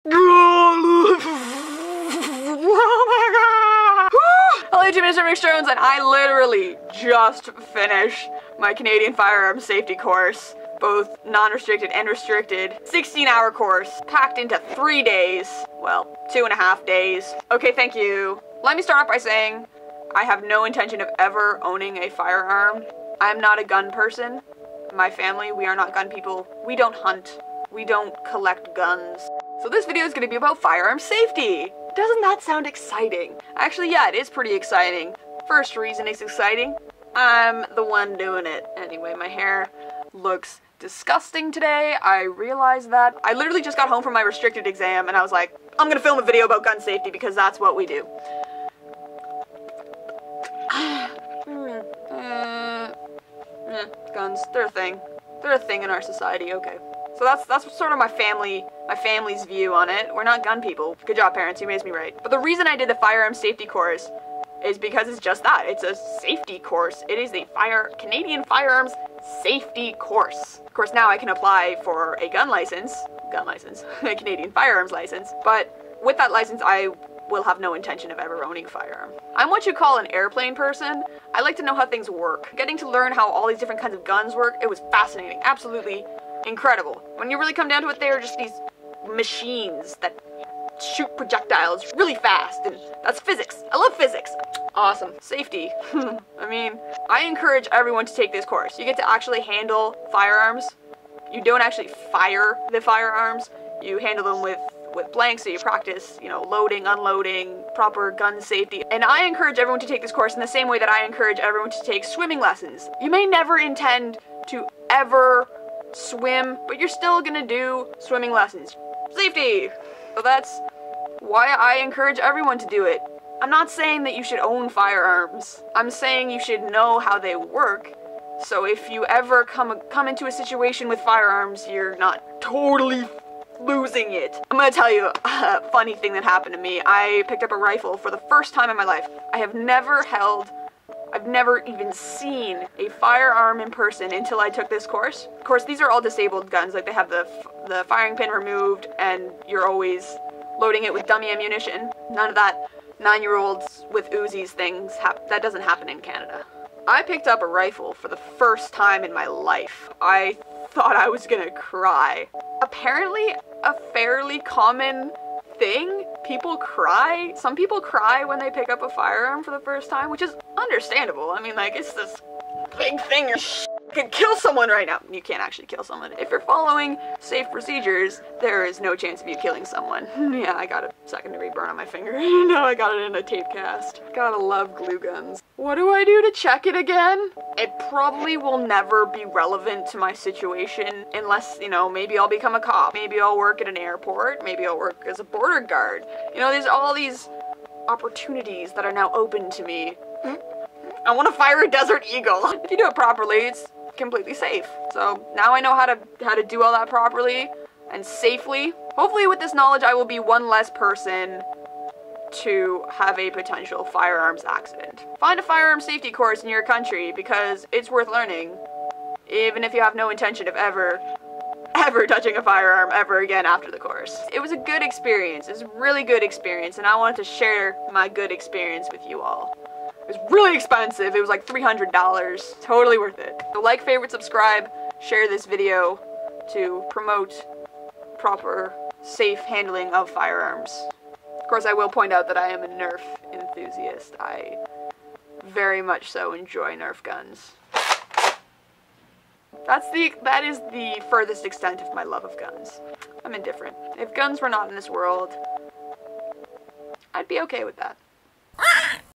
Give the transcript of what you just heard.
Oh my god! Hello YouTube, Mr. Remi-Rix and I literally just finished my Canadian Firearms Safety Course, both non-restricted and restricted. 16-hour course, packed into 3 days. Well, 2.5 days. Okay, thank you. Let me start off by saying I have no intention of ever owning a firearm. I'm not a gun person. My family, we are not gun people. We don't hunt. We don't collect guns. So this video is going to be about firearm safety. Doesn't that sound exciting? Actually, yeah, it is pretty exciting. First reason it's exciting, I'm the one doing it. Anyway, my hair looks disgusting today. I realized that. I literally just got home from my restricted exam and I was like, I'm gonna film a video about gun safety because that's what we do. Guns, they're a thing. They're a thing in our society, okay. So that's sort of my family's view on it. We're not gun people. Good job, parents, you raised me right. But the reason I did the firearm safety course is because it's just that. It's a safety course. It is the Canadian Firearms Safety Course. Of course, now I can apply for a gun license, a Canadian firearms license, but with that license, I will have no intention of ever owning a firearm. I'm what you call an airplane person. I like to know how things work. Getting to learn how all these different kinds of guns work, it was fascinating, absolutely incredible. When you really come down to it, they are just these machines that shoot projectiles really fast, and that's physics. I love physics. Awesome. Safety. I mean, I encourage everyone to take this course. You get to actually handle firearms. You don't actually fire the firearms. You handle them with blanks, so you practice, you know, loading, unloading, proper gun safety. And I encourage everyone to take this course in the same way that I encourage everyone to take swimming lessons. You may never intend to ever swim, but you're still gonna do swimming lessons. Safety! So that's why I encourage everyone to do it. I'm not saying that you should own firearms. I'm saying you should know how they work, so if you ever come into a situation with firearms, you're not totally losing it. I'm gonna tell you a funny thing that happened to me. I picked up a rifle for the first time in my life. I've never even seen a firearm in person until I took this course. Of course, these are all disabled guns. Like, they have the firing pin removed, and you're always loading it with dummy ammunition. None of that 9-year-olds with Uzis things, that doesn't happen in Canada. I picked up a rifle for the first time in my life. I thought I was gonna cry. Apparently, a fairly common thing. People cry. Some people cry when they pick up a firearm for the first time, which is understandable. I mean, like, it's this big thing. You could kill someone right now. You can't actually kill someone. If you're following safe procedures, there is no chance of you killing someone. Yeah, I got a second-degree burn on my finger. No, I got it in a tape cast. Gotta love glue guns. What do I do to check it again? It probably will never be relevant to my situation unless, you know, maybe I'll become a cop. Maybe I'll work at an airport. Maybe I'll work as a border guard. You know, there's all these opportunities that are now open to me. I want to fire a Desert Eagle. If you do it properly, it's completely safe. So now I know how to do all that properly and safely. Hopefully with this knowledge, I will be one less person to have a potential firearms accident. Find a firearm safety course in your country because it's worth learning, even if you have no intention of ever touching a firearm ever again after the course. It was a good experience. It was a really good experience, and I wanted to share my good experience with you all. It was really expensive. It was like $300. Totally worth it. So like, favorite, subscribe, share this video to promote proper, safe handling of firearms. Of course, I will point out that I am a Nerf enthusiast. I very much so enjoy Nerf guns. That is the furthest extent of my love of guns. I'm indifferent. If guns were not in this world, I'd be okay with that.